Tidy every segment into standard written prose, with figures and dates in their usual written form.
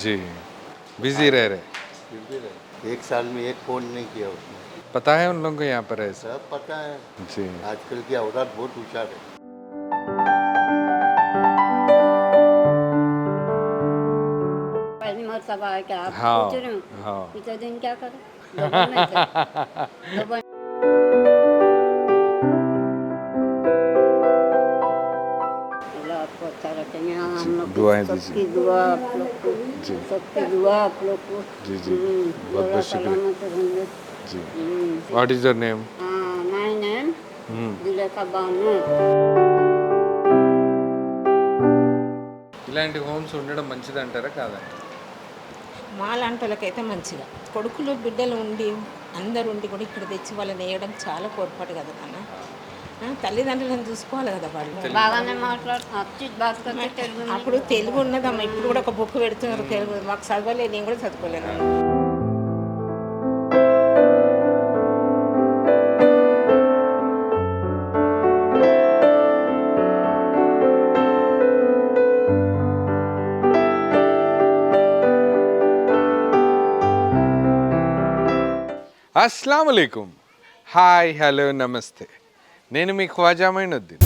जी, busy रह रहे। बिल्कुल है। 1 साल में 1 फ़ोन नहीं किया उसने। पता है उन लोगों को यहाँ पर ऐसा। सब पता है। जी आजकल की औलाद बहुत होशियार है। पहली मर्तबा है क्या आप हाँ पूछ रहे हो? हाँ इतने दिन क्या करें? डबल में थे। डबल अल्लाह आपको अच्छा रखेंगे। हाँ, हम लोग की दुआएं सबकी दीजिए। दुआ आप लोग को, जी सबकी दुआ आप लोग को। जी जी बहुत अल्लाह बहुत शुक्रिया सलामत रहेंगे। जी। What is your name? हाँ, माय नेम जुलेखा बानो। ఇలాంటి హోమ్స్ ఉండడం మంచిది అంటారా కాదా? మాలాంటి వాళ్ళకైతే మంచిగా కొడుకులు బిడ్డలు ఉండి అందరు ఉండి కూడా ఇక్కడ తెచ్చి వాళ్ళని వేయడం చాలా పొరపాటు కదా నాన్న. తల్లిదండ్రులను చూసుకోవాలి కదా వాళ్ళు. బాగానే మాట్లాడు అచ్చి బాత్ करते తెలుగు में। అప్పుడు తెలుగు ఉన్నదమ్మా, ఇప్పుడు కూడా ఒక బుక్ పెడుతున్నారు తెలుగు. మాకు చదవలేదు, నేను కూడా చదువుకోలేను. అస్సలాము అలైకుం, హాయ్ హలో నమస్తే. నేను మీ ఖ్వాజా మైనుద్దీన్.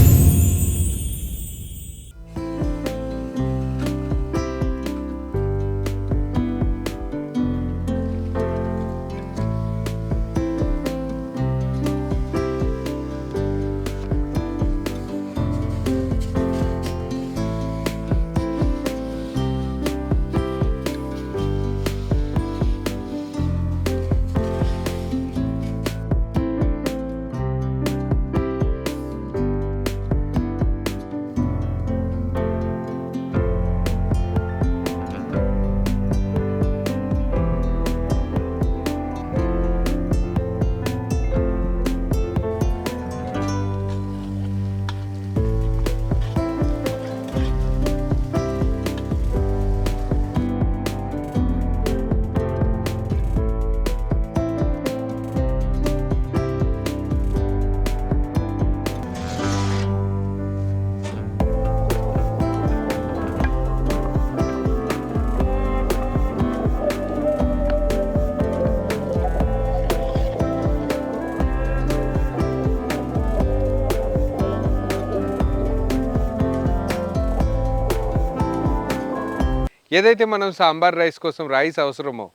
ఏదైతే మనం సాంబార్ రైస్ కోసం రైస్ అవసరమో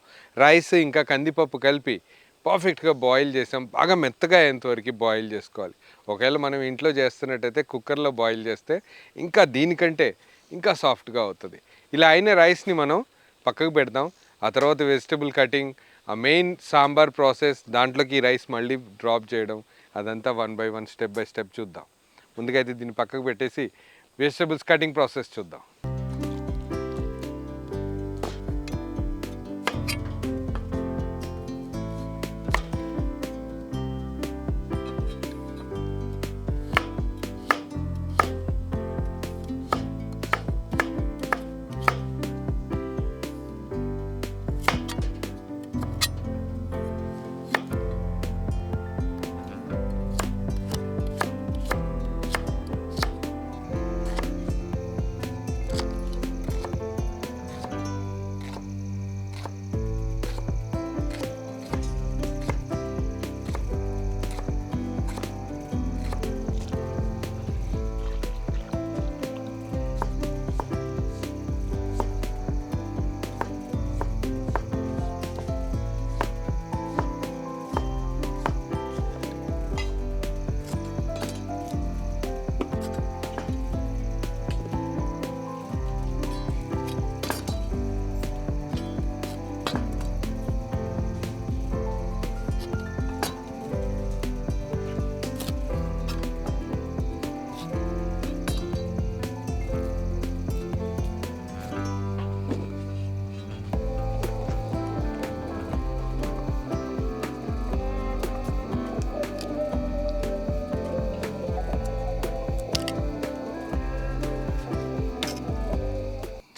రైస్ ఇంకా కందిపప్పు కలిపి పర్ఫెక్ట్గా బాయిల్ చేసాం. బాగా మెత్తగా అయ్యేంతవరకు బాయిల్ చేసుకోవాలి. ఒకవేళ మనం ఇంట్లో చేస్తున్నట్టయితే కుక్కర్లో బాయిల్ చేస్తే ఇంకా దీనికంటే ఇంకా సాఫ్ట్గా అవుతుంది. ఇలా అయిన రైస్ని మనం పక్కకు పెడదాం. ఆ తర్వాత వెజిటబుల్ కటింగ్, ఆ మెయిన్ సాంబార్ ప్రాసెస్, దాంట్లోకి ఈ రైస్ మళ్ళీ డ్రాప్ చేయడం, అదంతా 1 by 1 స్టెప్ బై స్టెప్ చూద్దాం. ముందుగా అయితే దీన్ని పక్కకు పెట్టేసి వెజిటబుల్స్ కటింగ్ ప్రాసెస్ చూద్దాం.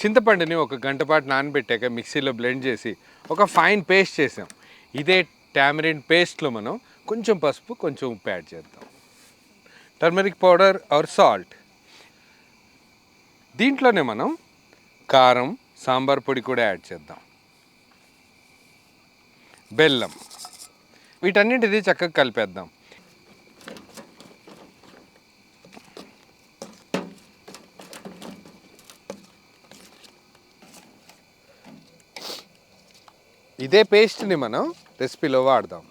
చింతపండుని ఒక గంట పాటు నానబెట్టాక మిక్సీలో బ్లెండ్ చేసి ఒక ఫైన్ పేస్ట్ చేసాం. ఇదే టామరిన్ పేస్ట్లో మనం కొంచెం పసుపు, కొంచెం ఉప్పు యాడ్ చేద్దాం. Turmeric powder are salt. దీంట్లోనే మనం కారం, సాంబార్ పొడి కూడా యాడ్ చేద్దాం, బెల్లం, వీటన్నిటిది చక్కగా కలిపేద్దాం. ఇదే పేస్ట్ని మనం రెసిపీలో వాడదాం.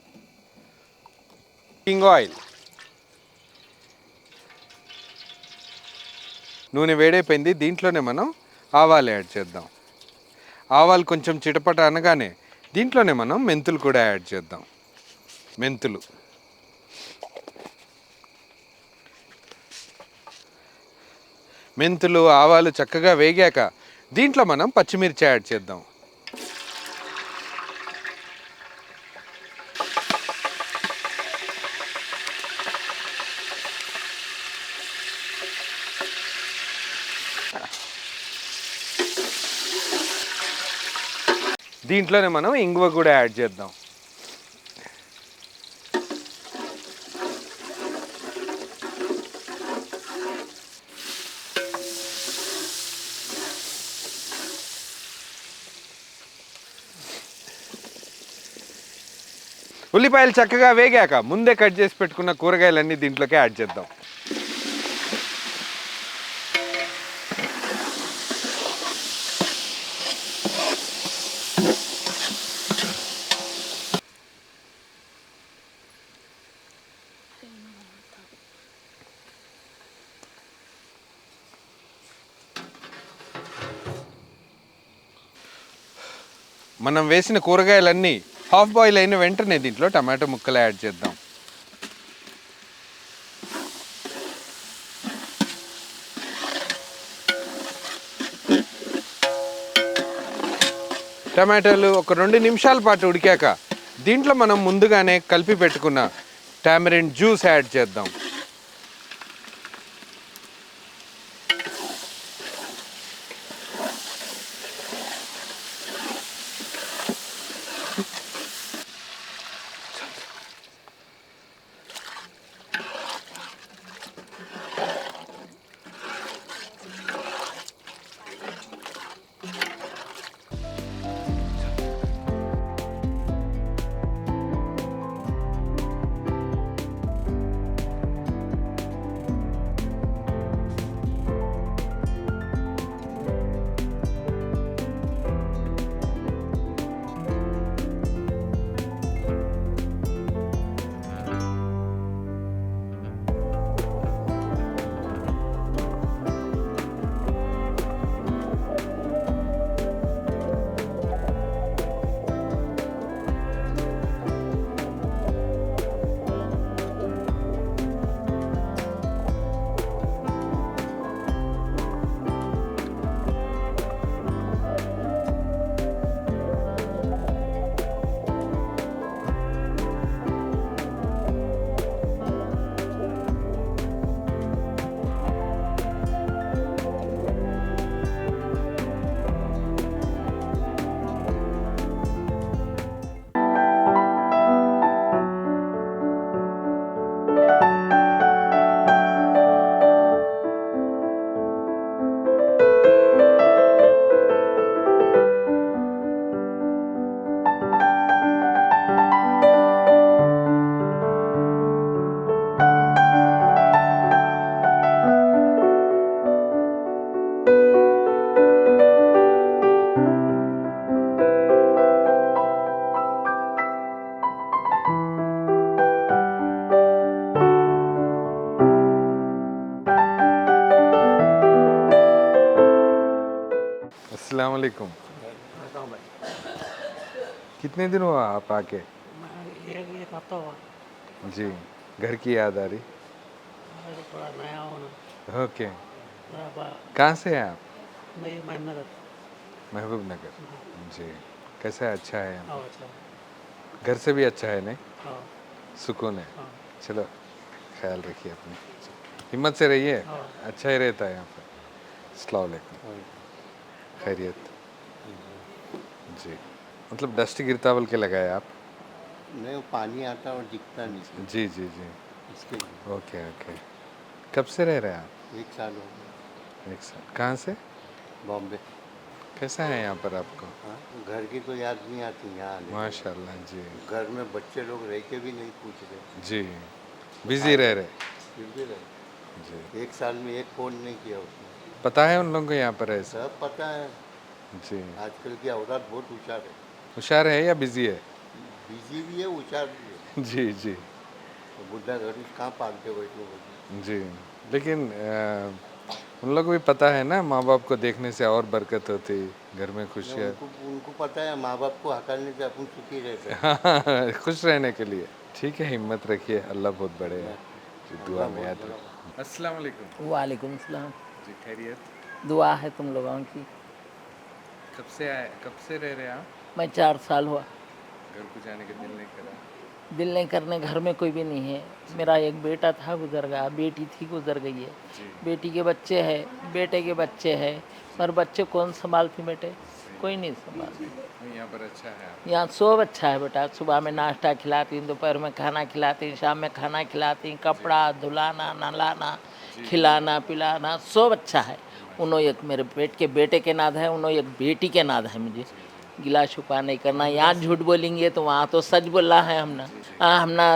కుకింగ్ ఆయిల్, నూనె వేడైపోయింది, దీంట్లోనే మనం ఆవాలు యాడ్ చేద్దాం. ఆవాలు కొంచెం చిటపట అనగానే దీంట్లోనే మనం మెంతులు కూడా యాడ్ చేద్దాం. మెంతులు, మెంతులు ఆవాలు చక్కగా వేగాక దీంట్లో మనం పచ్చిమిర్చి యాడ్ చేద్దాం. దీంట్లోనే మనం ఇంగువ కూడా యాడ్ చేద్దాం. ఉల్లిపాయలు చక్కగా వేగాక ముందే కట్ చేసి పెట్టుకున్న కూరగాయలన్నీ దీంట్లోకి యాడ్ చేద్దాం. మనం వేసిన కూరగాయలన్నీ హాఫ్ బాయిల్ అయిన వెంటనే దీంట్లో టమాటో ముక్కలు యాడ్ చేద్దాం. టమాటాలు ఒక 2 నిమిషాల పాటు ఉడికాక దీంట్లో మనం ముందుగానే కలిపి పెట్టుకున్న టామరిన్ జ్యూస్ యాడ్ చేద్దాం. अस्सलाम वालेकुम। कितने दिन हुआ आप आके? एक हफ्ता हुआ। जी, घर की याद आ रही? मैं थोड़ा नया हूँ ना, ओके, थोड़ा कहाँ से हैं आप? मैं मेहनत महबूब नगर। जी, कैसा है? अच्छा है यहाँ? हाँ अच्छा घर से भी अच्छा है नहीं? हाँ सुकून है। हाँ चलो ख्याल रखिए अपनी, हिम्मत से रहिए, हाँ। अच्छा ही रहता है यहाँ पर। अस्सलाम वालेकुम, खैरियत? जी, मतलब डस्ट गिरता बोल के लगाए आप? नहीं, वो पानी आता और दिखता नहीं जी जी जी, इसके लिए। Okay okay. कब से रह रहे हैं आप? 1 साल हो गया। 1 साल। कहाँ से? बॉम्बे। कैसा है यहाँ पर आपको? हाँ, घर की तो याद नहीं आती यहाँ आने के माशाल्लाह जी बाद। घर में बच्चे लोग रह के भी नहीं पूछ रहे, जी बिजी रह रहे फिर भी रहे। जी। 1 साल में एक फ़ोन नहीं किया उसने। पता है उन लोगों को यहाँ पर ऐसा? सब पता है। जी। आजकल की औलाद बहुत होशियार है, होशियार है या बिजी है? बिजी भी है, होशियार भी है। जी जी तो बुढ़ा घर कहाँ पाल के बैठो बोलो। जी। लेकिन उन लोगों को भी पता है ना, माँ बाप को देखने से और बरकत होती, घर में खुशियाँ। उनको उनको पता है माँ बाप को हकालने से अपन सुखी रहते हैं। हाँ, खुश रहने के लिए। ठीक है, हिम्मत रखिए, अल्लाह बहुत बड़े हैं जी, दुआ में याद रखिए। अस्सलाम वालेकुम वालेकुम सलाम। जी, खैरियत? दुआ है तुम लोगों की। कब से रह रहे हैं आप? मैं 4 साल हुआ। घर को जाने का दिल नहीं करा? दिल नहीं करने, घर में कोई भी नहीं है। मेरा एक बेटा था, गुजर गया, बेटी थी, गुजर गई है। जी बेटी के बच्चे हैं, बेटे के बच्चे हैं, पर बच्चे कौन संभालती बेटे? कोई नहीं संभालती। यहाँ पर अच्छा है आप? यहाँ सब अच्छा है बेटा। सुबह में नाश्ता खिलाती, दोपहर में खाना खिलाती, शाम में खाना खिलाती, कपड़ा धुलाना, नहलाना, खिलाना पिलाना सब अच्छा है। उन्हों एक मेरे बेटे के नाद है, उन्हों एक बेटी के नाद है। मुझे गिला छुपा नहीं करना। यहाँ झूठ बोलेंगे तो वहाँ तो सच बोला है हमने। हमने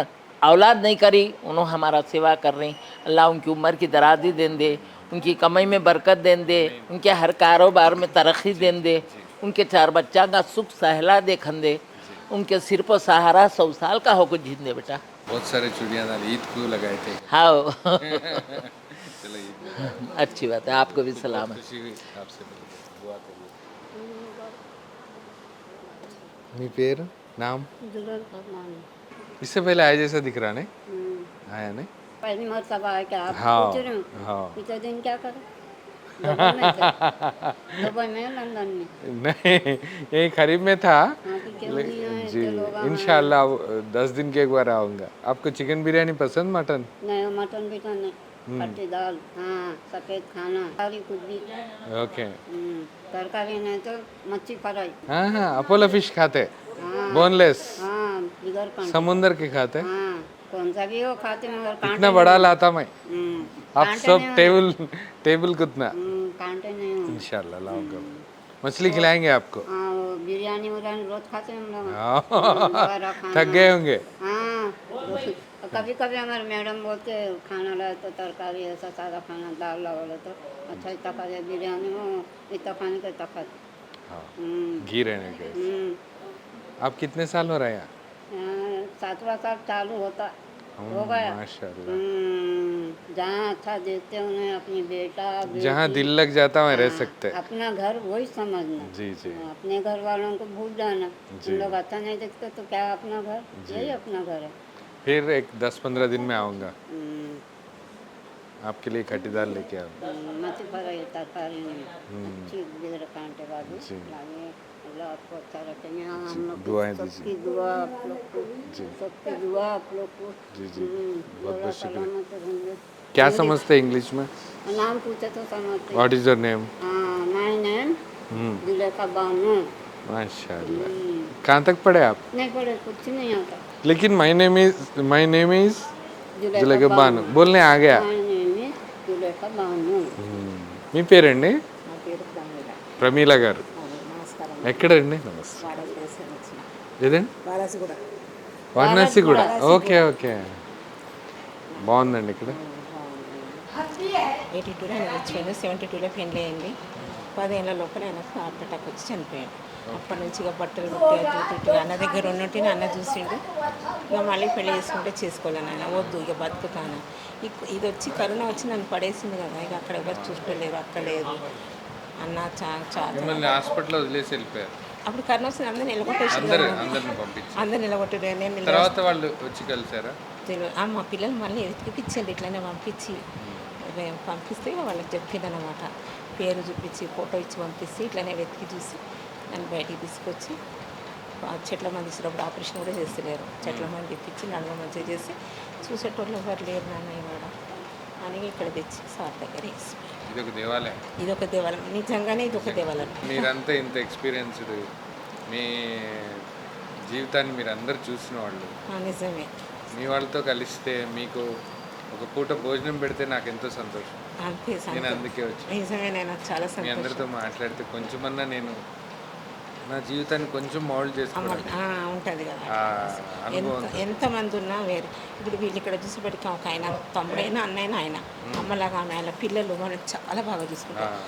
औलाद नहीं करी, उन्होंने हमारा सेवा कर रही। अल्लाह उनकी उम्र की दराजी दें दे, उनकी कमाई में बरकत दें दे, उनके हर कारोबार में तरक्की दें दे, उनके 4 बच्चा का सुख सहला देखन दे, उनके सिर पर सहारा 100 साल का होकर जीत दे बेटा। बहुत सारे चूड़ियाँ डाल, ईद को लगाए थे। हाँ चलो ईद मुबारक। अच्छी बात है, आपको भी सलाम है। खुशी हुई आपसे मिलकर, दुआ करिए। మీ పేరు नाम? जुलूल फरमानी। इससे पहले आए जैसा दिख रहा नहीं? आया नहीं? पहली मरतबा है क्या आप हाँ, पूछ रहे हो? हाँ। इतने दिन क्या करें? दुबई में थे? दुबई में लंदन में? नहीं, यही करीब में था। हाँ कि क्यों नहीं आए जी, इतने लोग? इंशाल्लाह 10 दिन के एक बार आऊँगा। आपको चिकन बिरयानी पसंद, मटन? नहीं मटन बिटन नहीं, खट्टी दाल, हाँ सफ़ेद खाना, सारी कुछ भी। ओके। तरकारी नहीं तो मच्छी फ्राई। हाँ हाँ, अपोलो फिश खाते, हाँ बोनलेस, हाँ बिगर कांटे। समुंदर के खाते। हाँ कौन सा भी हो खाते मगर कांटे इतना बड़ा नहीं। लाता मैं, आप कांटे सब नहीं होने। टेबल कितना? कांटे नहीं होंगे। इंशाल्लाह लाऊंगा। मछली खिलाएंगे आपको। हाँ वो बिरयानी उरयानी रोज खाते हैं हम लोग। हाँ, बड़ा खाना। थक गए होंगे। हाँ कभी कभी हमारे मैडम बोलते खाना लाए तो तरकारी ऐसा सादा खाना दाल ला बोले तो अच्छा इतना खा जाए बिरयानी हो इतना खाने का इतना खाते। हाँ, हम्म, घी रहने के। हम्म, आप कितने साल हो रहे हैं यहाँ? 7वां साल चालू होता हो गया। माशाल्लाह। जहाँ अच्छा देखते हैं उन्हें अपनी बेटा जहाँ बेटी, दिल लग जाता है वहाँ रह हाँ, सकते हैं। अपना घर वही समझना। जी जी अपने घर वालों को भूल जाना। जी। उन लोग अच्छा नहीं देखते तो क्या अपना घर, यही अपना घर है। फिर एक 10-15 दिन में आऊँगा, हम्म, आपके लिए खट्टी दाल लेके आऊँगा। मच्छी फ्राई तरकारी नहीं अच्छी बिगर कांटे वाली जी। लाइए। अल्लाह आपको अच्छा रखे। यहाँ हम लोग दुआएं को दीजिए। सबकी दुआ आप लोग को, जी। सबकी दुआ आप लोग को। जी जी, बहुत अल्लाह बहुत शुक्रिया। सलामत रहेंगे। क्या समझते हैं इंग्लिश में? नाम पूछे तो समझते। What is your name? हाँ माय नेम जुलेखा बानो। माशाल्लाह। कहाँ तक पढ़े आप? नहीं पढ़े कुछ नहीं आता। लेकिन my name is Zulekha Zulekha Banu बोलने आ गया। My name is Zulekha Bano. మీ పేరండి? నా పేరు ప్రమీల. ప్రమీల గారు. నమస్కారం. ఎక్కడండి? నమస్తే. వాడేసి వచ్చిన. ఏదండి? వారాసి కూడా. వారణాసి కూడా. ఓకే ఓకే, బాగుందండి ఇక్కడ. 82లో ఆయన వచ్చాడు, 72లో పెళ్ళి అయింది. 10 ఏళ్ళ లోపల ఆయనకు హార్ట్ అటాక్ వచ్చి చనిపోయాడు. అప్పటి నుంచి ఇక బట్టలు కుట్టి అన్న దగ్గర ఉన్నట్టు అన్న చూసిండు. ఇక మళ్ళీ పెళ్లి చేసుకుంటే చేసుకోలేను ఆయన, వద్దు ఇక బతుకుతాను. ఇది వచ్చి కరోనా వచ్చి నన్ను పడేసింది కదా, ఇక అక్కడ ఎవరు చూసుకోలేరు, అక్కడ లేదు అన్న చాలా. మిమ్మల్ని హాస్పిటల్లో వదిలేసి వెళ్ళిపోయారు. అప్పుడు కరోనా వచ్చింది, అందరిని నిలగొట్టేసి అందరిని పంపించి అందరు నిలగొట్టారు. నేను తర్వాత వాళ్ళు వచ్చి కలిసారా? మా పిల్లలు మళ్ళీ ఎతికిపించండి ఇట్లనే పంపిస్తే వాళ్ళకి చెప్పిందనమాట. పేరు చూపించి ఫోటో ఇచ్చి పంపిస్తే ఇట్లనే వెతికి చూసి నన్ను బయటికి తీసుకొచ్చి చెట్ల మంది ఇచ్చినప్పుడు ఆపరేషన్ కూడా చేస్తలేరు. చెట్ల మంది తెప్పించి నడుమ మంచిగా చేసి చూసేటోళ్ళు ఎవరు లేరు నాన్న ఇవాడ అని ఇక్కడ తెచ్చి సార్ దగ్గర వేసి. ఇదొక దేవాలయం. ఇదొక దేవాలయం, నిజంగానే ఇదొక దేవాలయం. మీరంతా ఇంత ఎక్స్పీరియన్స్డ్, మీ జీవితాన్ని మీరు అందరు చూసిన వాళ్ళు, నిజమే. మీ వాళ్ళతో కలిస్తే మీకు ఒక పూట భోజనం పెడితే నాకు ఎంతో సంతోషం. అంతే నేను సంతోషం. అందుకే వచ్చాను. నిజమే, నేను చాలా మీ సంతోషం. అందరితో మాట్లాడితే కొంచెమన్నా నేను నా జీవితాన్ని కొంచెం మౌల్డ్ చేసుకోవడానికి ఉంటుంది కదా. ఆ అనుభవం ఎంతమంది ఉన్నా వేరు. ఇప్పుడు వీళ్ళు ఇక్కడ చూసేపటికి ఒక ఆయన తమ్ముడైనా అన్నైనా ఆయన అమ్మలాగా ఆమె వాళ్ళ పిల్లలు మనం చాలా బాగా చూసుకుంటారు.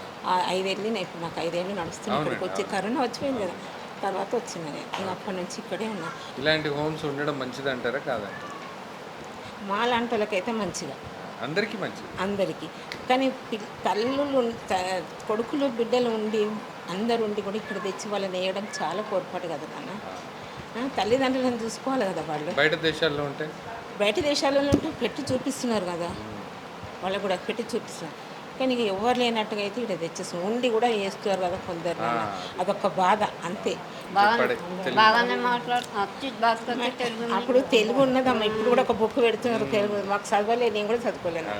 5 ఏళ్ళు ఇప్పుడు నాకు 5 ఏళ్ళు నడుస్తున్నాయి. ఇక్కడికి వచ్చి కరోనా వచ్చిపోయింది కదా, తర్వాత వచ్చింది నేను. ఇక అప్పటి నుంచి ఇక్కడే ఉన్నా. ఇలాంటి హోమ్స్ ఉండడం మంచిది అంటారా కాదంటారా? మా లాంటి వాళ్ళకైతే మంచిగా, అందరికీ మంచిది. అందరికీ. కానీ తల్లులు కొడుకులు బిడ్డలు ఉండి అందరు ఉండి కూడా ఇక్కడ తెచ్చి వాళ్ళని వేయడం చాలా పొరపాటు కదా నాన్న. తల్లిదండ్రులను చూసుకోవాలి కదా వాళ్ళు. బయట దేశాల్లో ఉంటే బయట దేశాలలో ఉంటూ పెట్టి చూపిస్తున్నారు కదా, వాళ్ళకు కూడా పెట్టి చూపిస్తున్నారు. కానీ ఇక ఎవరు లేనట్టుగా అయితే ఇక్కడ తెచ్చేస్తున్నారు. ఉండి కూడా వేస్తున్నారు కదా కొందరు నాన్న. అదొక బాధ అంతే. బాగానే మాట్లాడు వచ్చి బాత్ करते తెలుగు में। అప్పుడు తెలుగు ఉన్నదమ్మా, ఇప్పుడు కూడా ఒక బుక్ పెడుతున్నారు తెలుగు. మాకు చదవలేదు, నేను కూడా చదువుకోలేను.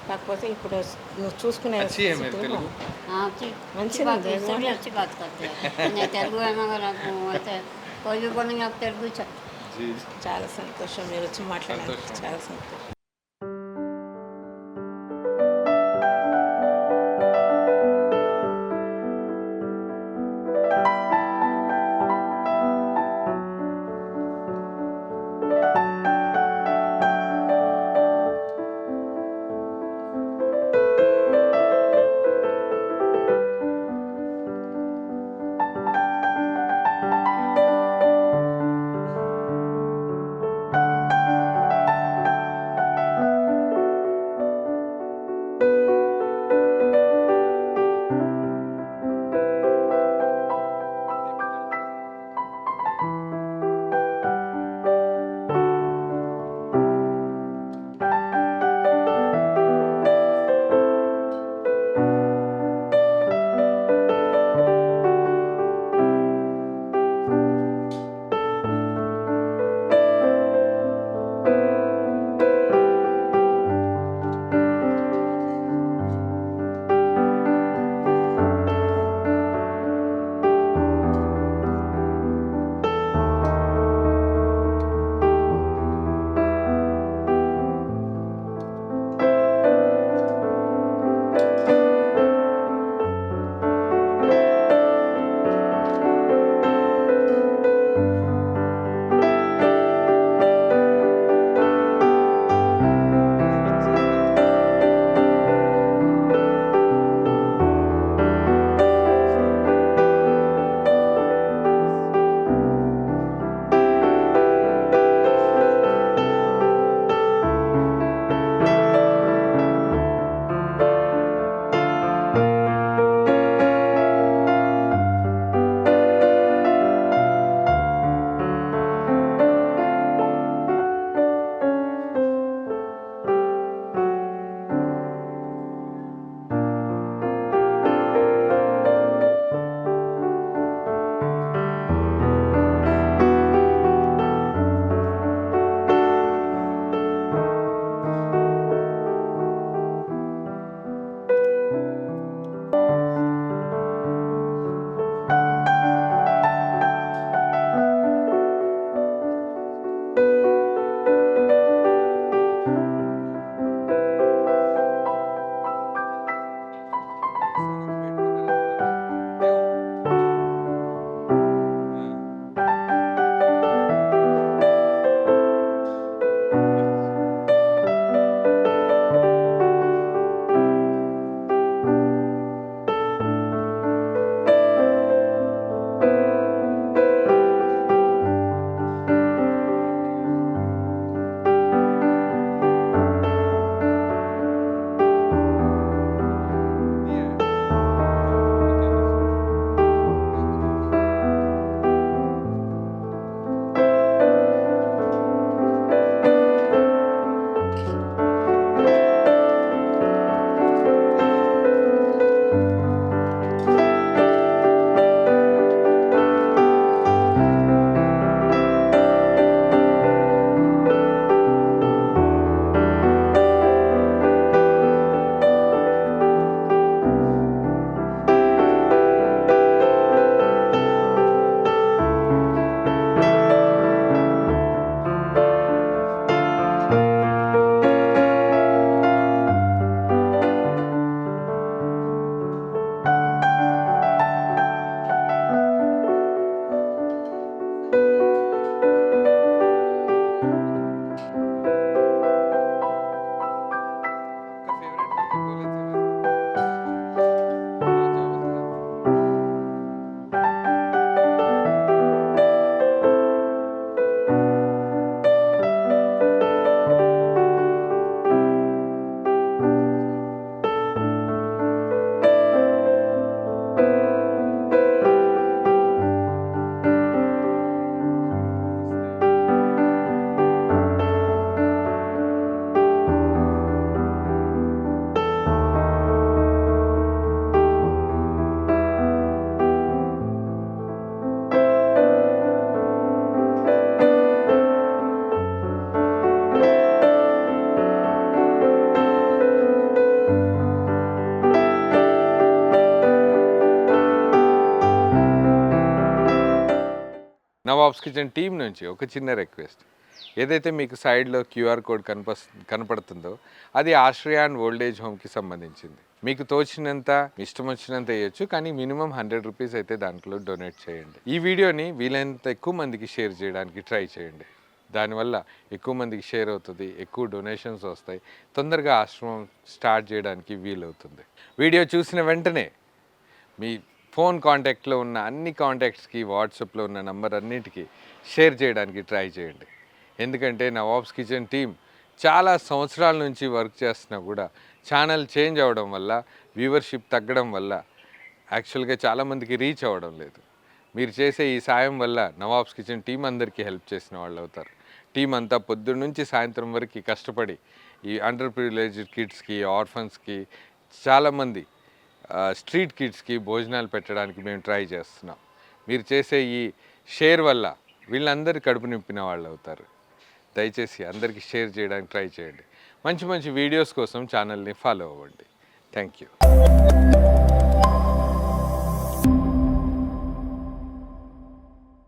కాకపోతే ఇప్పుడు నువ్వు చూసుకునే अच्छी है मेरे तेलुगु। हाँ अच्छी మంచిగా बात ఉంది. है, सभी अच्छी बात करते हैं। नहीं तेलुगु है मगर आपको बोलते हैं, कोई भी बोलेंगे आप तेलुगु ही चलते। जी చాలా సంతోషం మీరు వచ్చి మాట్లాడారు. సంతోషం. చాలా సంతోషం. నవాబ్స్ కిచెన్ టీం నుంచి ఒక చిన్న రిక్వెస్ట్. ఏదైతే మీకు సైడ్లో క్యూఆర్ కోడ్ కనపడుతుందో అది ఆశ్రయ అండ్ ఓల్డ్ ఏజ్ హోమ్కి సంబంధించింది. మీకు తోచినంత ఇష్టం వచ్చినంత వేయచ్చు, కానీ మినిమం 100 రూపీస్ అయితే దాంట్లో డొనేట్ చేయండి. ఈ వీడియోని వీలైనంత ఎక్కువ మందికి షేర్ చేయడానికి ట్రై చేయండి. దానివల్ల ఎక్కువ మందికి షేర్ అవుతుంది, ఎక్కువ డొనేషన్స్ వస్తాయి, తొందరగా ఆశ్రమం స్టార్ట్ చేయడానికి వీలవుతుంది. వీడియో చూసిన వెంటనే మీ ఫోన్ కాంటాక్ట్లో ఉన్న అన్ని కాంటాక్ట్స్కి వాట్సాప్లో ఉన్న నంబర్ అన్నిటికీ షేర్ చేయడానికి ట్రై చేయండి. ఎందుకంటే నవాబ్స్ కిచెన్ టీం చాలా సంవత్సరాల నుంచి వర్క్ చేస్తున్నా కూడా ఛానల్ చేంజ్ అవ్వడం వల్ల, వ్యూవర్షిప్ తగ్గడం వల్ల యాక్చువల్గా చాలామందికి రీచ్ అవ్వడం లేదు. మీరు చేసే ఈ సాయం వల్ల నవాబ్స్ కిచెన్ టీం అందరికీ హెల్ప్ చేసిన వాళ్ళు అవుతారు. టీం అంతా పొద్దున్న నుంచి సాయంత్రం వరకు కష్టపడి ఈ అండర్ ప్రివిలేజ్డ్ కిడ్స్కి, ఆర్ఫన్స్కి, చాలామంది స్ట్రీట్ కిడ్స్కి భోజనాలు పెట్టడానికి మేము ట్రై చేస్తున్నాం. మీరు చేసే ఈ షేర్ వల్ల వీళ్ళందరూ కడుపు నింపిన వాళ్ళు అవుతారు. దయచేసి అందరికీ షేర్ చేయడానికి ట్రై చేయండి. మంచి మంచి వీడియోస్ కోసం ఛానల్ని ఫాలో అవ్వండి. Thank you.